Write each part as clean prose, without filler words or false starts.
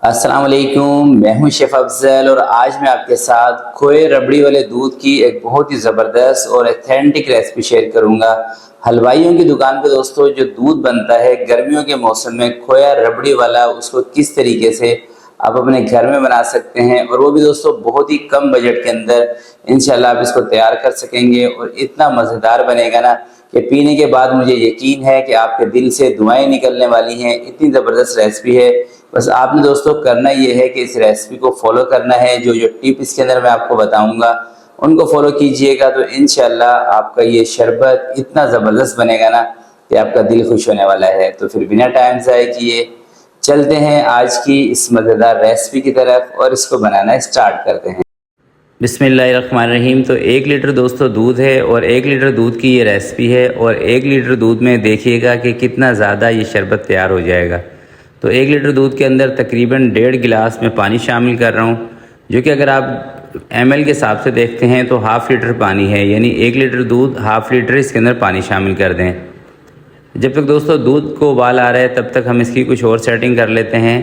अस्सलाम वालेकुम, मैं हूं शेफ़ अफजल और आज मैं आपके साथ खोए रबड़ी वाले दूध की एक बहुत ही ज़बरदस्त और ऑथेंटिक रेसिपी शेयर करूंगा। हलवाइयों की दुकान पे दोस्तों जो दूध बनता है गर्मियों के मौसम में खोया रबड़ी वाला, उसको किस तरीके से आप अपने घर में बना सकते हैं और वो भी दोस्तों बहुत ही कम बजट के अंदर इंशाल्लाह आप इसको तैयार कर सकेंगे और इतना मज़ेदार बनेगा ना कि पीने के बाद मुझे यकीन है कि आपके दिल से दुआएं निकलने वाली हैं। इतनी ज़बरदस्त रेसिपी है। बस आपने दोस्तों करना ये है कि इस रेसिपी को फॉलो करना है। जो जो टिप इसके अंदर मैं आपको बताऊंगा उनको फॉलो कीजिएगा तो इंशाल्लाह आपका ये शरबत इतना ज़बरदस्त बनेगा ना कि आपका दिल खुश होने वाला है। तो फिर बिना टाइम ज़ाय किए चलते हैं आज की इस मज़ेदार रेसिपी की तरफ और इसको बनाना स्टार्ट करते हैं। बिस्मिल्लाहिर्रहमानिर्रहीम। तो 1 लीटर दोस्तों दूध है और 1 लीटर दूध की ये रेसिपी है और 1 लीटर दूध में देखिएगा कि कितना ज़्यादा ये शरबत तैयार हो जाएगा। तो 1 लीटर दूध के अंदर तकरीबन 1.5 गिलास में पानी शामिल कर रहा हूँ, जो कि अगर आप ml के हिसाब से देखते हैं तो हाफ़ लीटर पानी है, यानी 1 लीटर दूध हाफ़ लीटर इसके अंदर पानी शामिल कर दें। जब तक दोस्तों दूध को उबाल आ रहा है तब तक हम इसकी कुछ और सेटिंग कर लेते हैं।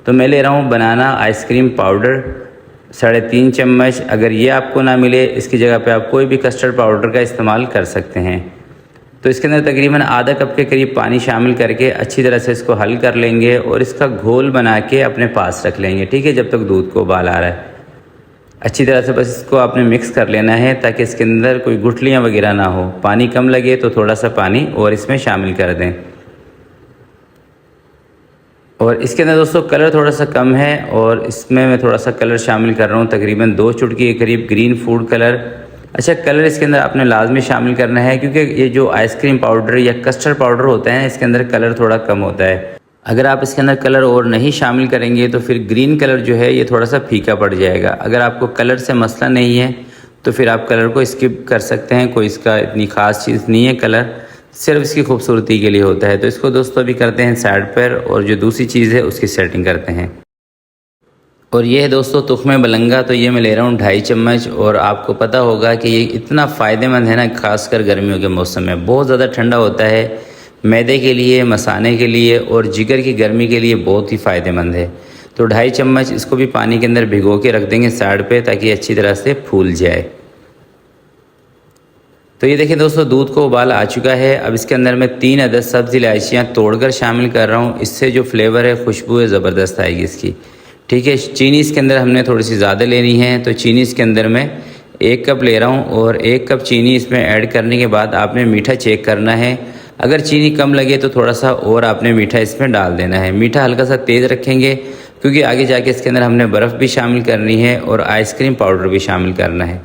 तो मैं ले रहा हूँ बनाना आइसक्रीम पाउडर 3.5 चम्मच। अगर ये आपको ना मिले इसकी जगह पे आप कोई भी कस्टर्ड पाउडर का इस्तेमाल कर सकते हैं। तो इसके अंदर तकरीबन आधा कप के करीब पानी शामिल करके अच्छी तरह से इसको हल कर लेंगे और इसका घोल बना के अपने पास रख लेंगे, ठीक है, जब तक दूध को उबाल आ रहा है। अच्छी तरह से बस इसको आपने मिक्स कर लेना है ताकि इसके अंदर कोई गुठलियाँ वगैरह ना हो। पानी कम लगे तो थोड़ा सा पानी और इसमें शामिल कर दें। और इसके अंदर दोस्तों कलर थोड़ा सा कम है और इसमें मैं थोड़ा सा कलर शामिल कर रहा हूँ, तकरीबन 2 चुटकी के करीब ग्रीन फूड कलर। अच्छा, कलर इसके अंदर आपने लाजमी शामिल करना है क्योंकि ये जो आइसक्रीम पाउडर या कस्टर्ड पाउडर होता है इसके अंदर कलर थोड़ा कम होता है। अगर आप इसके अंदर कलर और नहीं शामिल करेंगे तो फिर ग्रीन कलर जो है ये थोड़ा सा फीका पड़ जाएगा। अगर आपको कलर से मसला नहीं है तो फिर आप कलर को स्किप कर सकते हैं, कोई इसका इतनी ख़ास चीज़ नहीं है। कलर सिर्फ इसकी खूबसूरती के लिए होता है। तो इसको दोस्तों अभी करते हैं साइड पर और जो दूसरी चीज़ है उसकी सेटिंग करते हैं। और ये है दोस्तों तुख्मे बलंगा। तो ये मैं ले रहा हूँ 2.5 चम्मच और आपको पता होगा कि ये इतना फ़ायदेमंद है ना, खासकर गर्मियों के मौसम में बहुत ज़्यादा ठंडा होता है, मैदे के लिए, मसाने के लिए और जिगर की गर्मी के लिए बहुत ही फ़ायदेमंद है। तो 2.5 चम्मच इसको भी पानी के अंदर भिगो के रख देंगे साइड पे ताकि अच्छी तरह से फूल जाए। तो ये देखिए दोस्तों दूध को उबाल आ चुका है। अब इसके अंदर मैं 3 अदद सब्ज़ इलायचियाँ तोड़कर शामिल कर रहा हूँ। इससे जो फ्लेवर है, खुशबू है, ज़बरदस्त आएगी इसकी, ठीक है। चीनी इसके अंदर हमने थोड़ी सी ज़्यादा लेनी है। तो चीनी इसके अंदर मैं 1 कप ले रहा हूँ और 1 कप चीनी इसमें ऐड करने के बाद आपने मीठा चेक करना है। अगर चीनी कम लगे तो थोड़ा सा और आपने मीठा इसमें डाल देना है। मीठा हल्का सा तेज़ रखेंगे क्योंकि आगे जाके इसके अंदर हमने बर्फ़ भी शामिल करनी है और आइसक्रीम पाउडर भी शामिल करना है।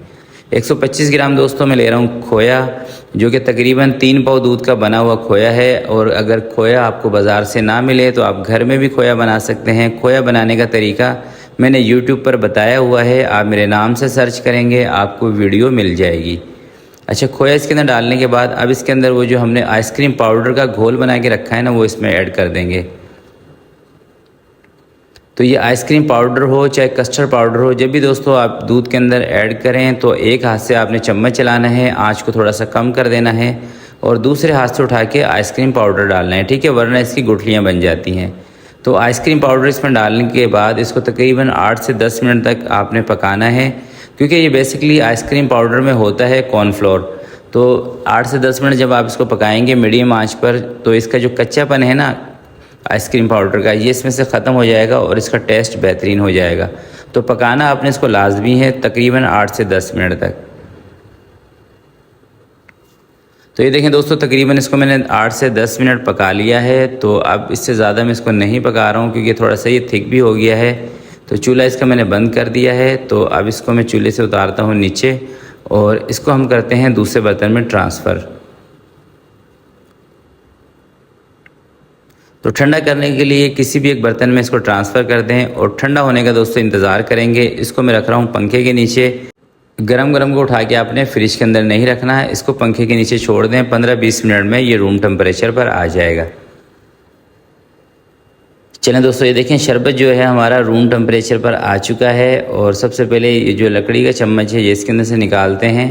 125 ग्राम दोस्तों मैं ले रहा हूँ खोया, जो कि तकरीबन 3 पाव दूध का बना हुआ खोया है। और अगर खोया आपको बाज़ार से ना मिले तो आप घर में भी खोया बना सकते हैं। खोया बनाने का तरीका मैंने YouTube पर बताया हुआ है, आप मेरे नाम से सर्च करेंगे आपको वीडियो मिल जाएगी। अच्छा, खोया इसके अंदर डालने के बाद अब इसके अंदर वो जो हमने आइसक्रीम पाउडर का घोल बना के रखा है ना, वो इसमें ऐड कर देंगे। तो ये आइसक्रीम पाउडर हो चाहे कस्टर्ड पाउडर हो, जब भी दोस्तों आप दूध के अंदर ऐड करें तो एक हाथ से आपने चम्मच चलाना है, आंच को थोड़ा सा कम कर देना है और दूसरे हाथ से उठा के आइसक्रीम पाउडर डालना है, ठीक है, वरना इसकी गुठलियाँ बन जाती हैं। तो आइसक्रीम पाउडर इसमें डालने के बाद इसको तकरीबन 8 से 10 मिनट तक आपने पकाना है, क्योंकि ये बेसिकली आइसक्रीम पाउडर में होता है कॉर्नफ्लोर। तो 8 से 10 मिनट जब आप इसको पकाएंगे मीडियम आंच पर तो इसका जो कच्चापन है ना आइसक्रीम पाउडर का, ये इसमें से ख़त्म हो जाएगा और इसका टेस्ट बेहतरीन हो जाएगा। तो पकाना आपने इसको लाजमी है तकरीबन 8 से 10 मिनट तक। तो ये देखें दोस्तों तकरीबन इसको मैंने 8 से 10 मिनट पका लिया है। तो अब इससे ज़्यादा मैं इसको नहीं पका रहा हूँ क्योंकि थोड़ा सा ये थिक भी हो गया है। तो चूल्हा इसका मैंने बंद कर दिया है। तो अब इसको मैं चूल्हे से उतारता हूँ नीचे और इसको हम करते हैं दूसरे बर्तन में ट्रांसफ़र। तो ठंडा करने के लिए किसी भी एक बर्तन में इसको ट्रांसफ़र कर दें और ठंडा होने का दोस्तों इंतज़ार करेंगे। इसको मैं रख रहा हूँ पंखे के नीचे। गरम गरम को उठा के आपने फ्रिज के अंदर नहीं रखना है, इसको पंखे के नीचे छोड़ दें। 15-20 मिनट में ये रूम टेम्परेचर पर आ जाएगा। चलें दोस्तों, ये देखें शरबत जो है हमारा रूम टेम्परेचर पर आ चुका है। और सबसे पहले ये जो लकड़ी का चम्मच है ये इसके अंदर से निकालते हैं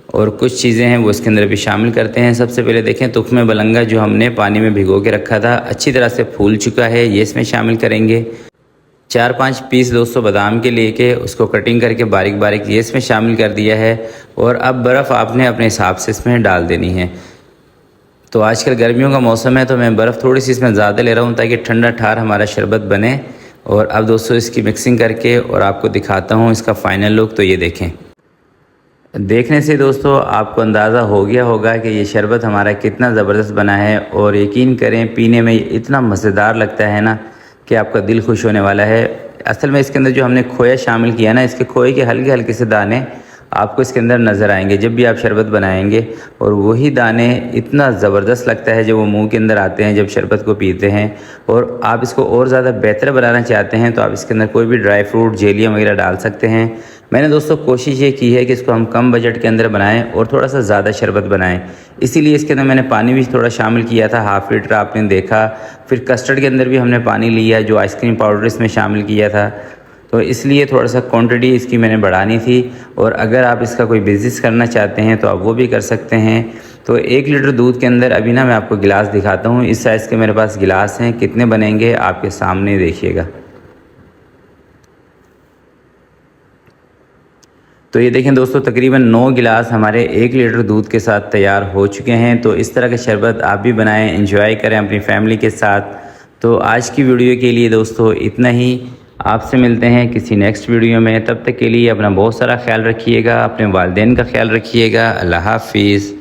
और कुछ चीज़ें हैं वो इसके अंदर भी शामिल करते हैं। सबसे पहले देखें तुख्मे बलंगा जो हमने पानी में भिगो के रखा था अच्छी तरह से फूल चुका है, ये इसमें शामिल करेंगे। 4-5 पीस दोस्तों बादाम के लेके उसको कटिंग करके बारीक बारीक ये इसमें शामिल कर दिया है। और अब बर्फ़ आपने अपने हिसाब से इसमें डाल देनी है। तो आजकल गर्मियों का मौसम है तो मैं बर्फ़ थोड़ी सी इसमें ज़्यादा ले रहा हूँ ताकि ठंडा ठार हमारा शरबत बने। और अब दोस्तों इसकी मिक्सिंग करके और आपको दिखाता हूँ इसका फ़ाइनल लुक। तो ये देखें, देखने से दोस्तों आपको अंदाज़ा हो गया होगा कि ये शरबत हमारा कितना ज़बरदस्त बना है। और यकीन करें पीने में इतना मज़ेदार लगता है ना कि आपका दिल खुश होने वाला है। असल में इसके अंदर जो हमने खोया शामिल किया ना, इसके खोए के हल्के हल्के से दाने आपको इसके अंदर नज़र आएंगे जब भी आप शरबत बनाएंगे। और वही दाने इतना ज़बरदस्त लगता है जब वो मुंह के अंदर आते हैं जब शरबत को पीते हैं। और आप इसको और ज़्यादा बेहतर बनाना चाहते हैं तो आप इसके अंदर कोई भी ड्राई फ्रूट जेलियाँ वगैरह डाल सकते हैं। मैंने दोस्तों कोशिश ये की है कि इसको हम कम बजट के अंदर बनाएं और थोड़ा सा ज़्यादा शरबत बनाएं। इसीलिए इसके अंदर मैंने पानी भी थोड़ा शामिल किया था, 1/2 लीटर आपने देखा। फिर कस्टर्ड के अंदर भी हमने पानी लिया जो आइसक्रीम पाउडर इसमें शामिल किया था। तो इसलिए थोड़ा सा क्वांटिटी इसकी मैंने बढ़ानी थी। और अगर आप इसका कोई बिज़नेस करना चाहते हैं तो आप वो भी कर सकते हैं। तो 1 लीटर दूध के अंदर अभी ना मैं आपको गिलास दिखाता हूँ। इस साइज़ के मेरे पास गिलास हैं, कितने बनेंगे आपके सामने देखिएगा। तो ये देखें दोस्तों, तकरीबन 9 गिलास हमारे 1 लीटर दूध के साथ तैयार हो चुके हैं। तो इस तरह का शरबत आप भी बनाएं, एंजॉय करें अपनी फैमिली के साथ। तो आज की वीडियो के लिए दोस्तों इतना ही। आपसे मिलते हैं किसी नेक्स्ट वीडियो में। तब तक के लिए अपना बहुत सारा ख्याल रखिएगा, अपने वालिदैन का ख्याल रखिएगा। अल्लाह हाफिज़।